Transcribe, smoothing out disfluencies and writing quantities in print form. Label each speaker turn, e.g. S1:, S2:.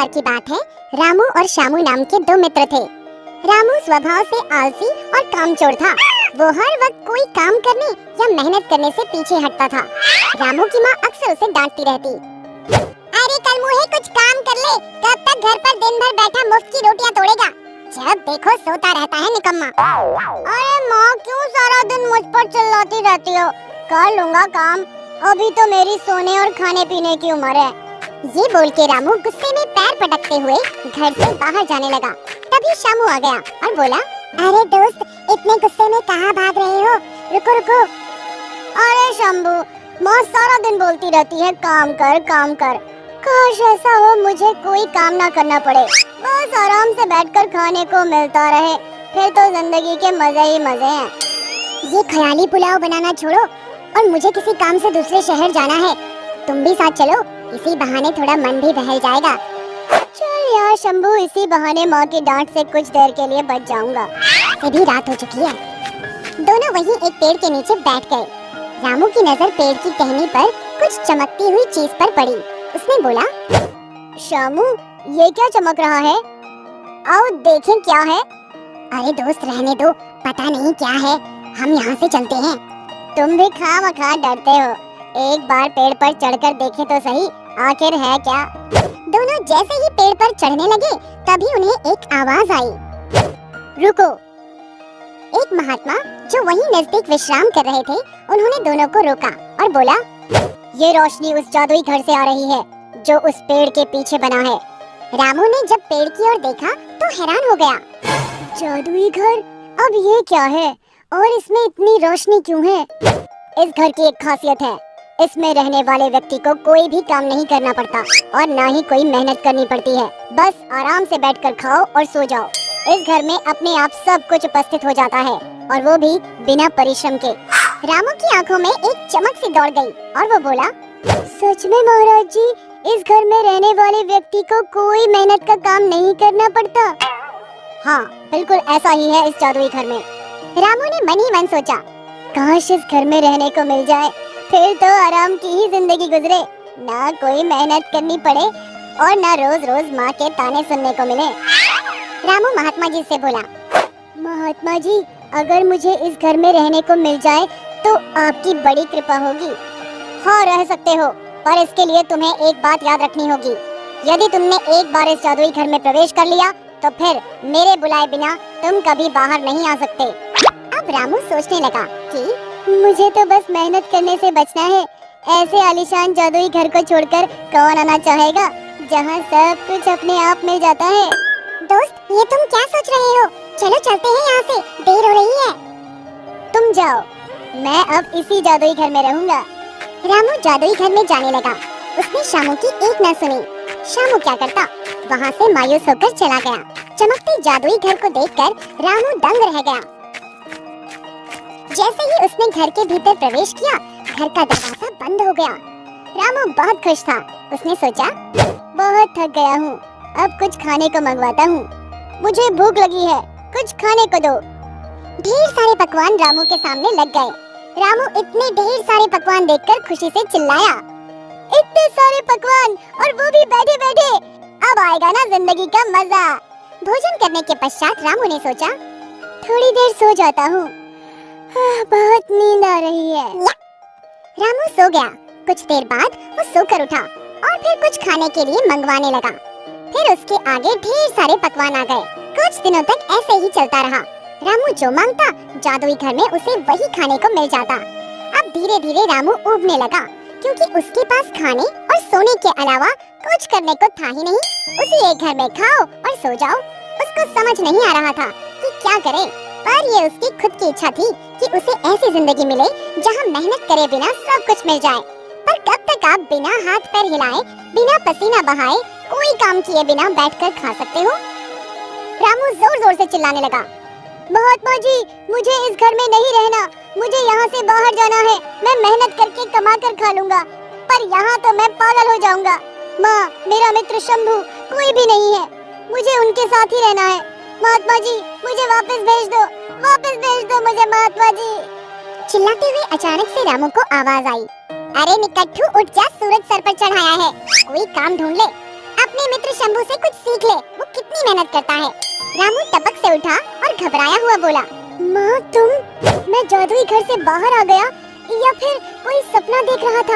S1: बार की बात है, रामू और श्यामू नाम के दो मित्र थे। रामू स्वभाव से आलसी और कामचोर था। वो हर वक्त कोई काम करने या मेहनत करने से पीछे हटता था। रामू की माँ अक्सर उसे डांटती रहती। अरे कल मुझे कुछ काम कर ले, कब तक घर पर दिन भर बैठा मुफ्त की रोटियां तोड़ेगा? जब देखो सोता रहता है निकम्मा। अरे माँ क्यों सारा दिन मुझ पर चिल्लाती रहती हो? कर लूंगा काम, अभी तो मेरी सोने और खाने पीने की उम्र है। ये बोल के रामू गुस्से में पैर पटकते हुए घर से बाहर जाने लगा। तभी श्यामू आ गया और बोला, अरे दोस्त, इतने गुस्से में कहाँ भाग रहे हो? रुको रुको। अरे शंभू, माँ सारा दिन बोलती रहती है काम कर काम कर। काश ऐसा हो मुझे कोई काम ना करना पड़े, बस आराम से बैठकर खाने को मिलता रहे, फिर तो जिंदगी के मजे ही मजे हैं। ये ख्याली पुलाव बनाना छोड़ो और मुझे किसी काम से दूसरे शहर जाना है। तुम भी साथ चलो, इसी बहाने थोड़ा मन भी बहल जाएगा। चल यार शंभू, इसी बहाने माँ की डांट से कुछ देर के लिए बच जाऊंगा। अभी रात हो चुकी है। दोनों वहीं एक पेड़ के नीचे बैठ गए। रामू की नजर पेड़ की टहनी पर कुछ चमकती हुई चीज पर पड़ी। उसने बोला, श्यामू, ये क्या चमक रहा है? आओ देखें क्या है। अरे दोस्त रहने दो, पता नहीं क्या है, हम यहाँ से चलते हैं। तुम भी खामखा डरते हो, एक बार पेड़ पर चढ़कर देखें तो सही, आखिर है क्या? दोनों जैसे ही पेड़ पर चढ़ने लगे तभी उन्हें एक आवाज आई, रुको। एक महात्मा जो वहीं नजदीक विश्राम कर रहे थे, उन्होंने दोनों को रोका और बोला, ये रोशनी उस जादुई घर से आ रही है जो उस पेड़ के पीछे बना है। रामू ने जब पेड़ की ओर देखा तो हैरान हो गया। जादुई घर? अब ये क्या है और इसमें इतनी रोशनी क्यों है? इस घर की एक खासियत है, इसमें रहने वाले व्यक्ति को कोई भी काम नहीं करना पड़ता और ना ही कोई मेहनत करनी पड़ती है। बस आराम से बैठकर खाओ और सो जाओ। इस घर में अपने आप सब कुछ उपस्थित हो जाता है और वो भी बिना परिश्रम के। रामू की आंखों में एक चमक सी दौड़ गई और वो बोला, सच में महाराज जी, इस घर में रहने वाले व्यक्ति को कोई मेहनत का काम नहीं करना पड़ता? हाँ, बिल्कुल ऐसा ही है इस जादुई घर में। रामू ने मन ही मन सोचा, काश इस घर में रहने को मिल जाए, फिर तो आराम की ही जिंदगी गुजरे, ना कोई मेहनत करनी पड़े और ना रोज रोज माँ के ताने सुनने को मिले। रामू महात्मा जी से बोला, महात्मा जी, अगर मुझे इस घर में रहने को मिल जाए तो आपकी बड़ी कृपा होगी। हाँ, रह सकते हो, पर इसके लिए तुम्हें एक बात याद रखनी होगी। यदि तुमने एक बार इस जादुई घर में प्रवेश कर लिया तो फिर मेरे बुलाए बिना तुम कभी बाहर नहीं आ सकते। अब रामू सोचने लगा कि मुझे तो बस मेहनत करने से बचना है। ऐसे आलीशान जादुई घर को छोड़कर कौन आना चाहेगा जहाँ सब कुछ अपने आप मिल जाता है। दोस्त, ये तुम क्या सोच रहे हो? चलो चलते हैं यहाँ से, देर हो रही है। तुम जाओ, मैं अब इसी जादुई घर में रहूंगा। रामू जादुई घर में जाने लगा। उसने श्यामू की एक न सुनी। श्यामू क्या करता, वहाँ से मायूस होकर चला गया। चमकते जादुई घर को देखकर रामू दंग रह गया। जैसे ही उसने घर के भीतर प्रवेश किया, घर का दरवाजा बंद हो गया। रामू बहुत खुश था। उसने सोचा, बहुत थक गया हूँ, अब कुछ खाने को मंगवाता हूँ। मुझे भूख लगी है, कुछ खाने को दो। ढेर सारे पकवान रामू के सामने लग गए। रामू इतने ढेर सारे पकवान देखकर खुशी से चिल्लाया, इतने सारे पकवान और वो भी बैठे बैठे, अब आएगा ना जिंदगी का मजा। भोजन करने के पश्चात रामू ने सोचा, थोड़ी देर सो जाता हूँ, बहुत नींद आ रही है। रामू सो गया। कुछ देर बाद वो सोकर उठा और फिर कुछ खाने के लिए मंगवाने लगा। फिर उसके आगे ढेर सारे पकवान आ गए। कुछ दिनों तक ऐसे ही चलता रहा। रामू जो मांगता, जादुई घर में उसे वही खाने को मिल जाता। अब धीरे धीरे रामू ऊबने लगा, क्योंकि उसके पास खाने और सोने के अलावा कुछ करने को था ही नहीं। उसी एक घर में खाओ और सो जाओ। उसको समझ नहीं आ रहा था कि क्या करे, पर ये उसकी खुद की इच्छा थी कि उसे ऐसी जिंदगी मिले जहाँ मेहनत करे बिना सब कुछ मिल जाए। पर कब तक आप बिना हाथ पैर हिलाए, बिना पसीना बहाए, कोई काम किए बिना बैठकर खा सकते हो? रामू जोर जोर से चिल्लाने लगा, महात्मा जी, मुझे इस घर में नहीं रहना, मुझे यहाँ से बाहर जाना है। मैं मेहनत करके कमा कर खा लूंगा, पर यहाँ तो मैं पागल हो जाऊंगा। माँ, मेरा मित्र शंभू कोई भी नहीं है, मुझे उनके साथ ही रहना है। महात्मा जी, मुझे वापस भेज दो मुझे महात्मा जी। चिल्लाते हुए अचानक से रामू को आवाज आई, अरे निकट्ठू, उठ जा, सूरज सर पर चढ़ाया है, कोई काम ढूंढ ले। अपने मित्र शंभू से कुछ सीख ले, वो कितनी मेहनत करता है। रामू टपक से उठा और घबराया हुआ बोला, माँ तुम, मैं जादुई घर से बाहर आ गया या फिर कोई सपना देख रहा था।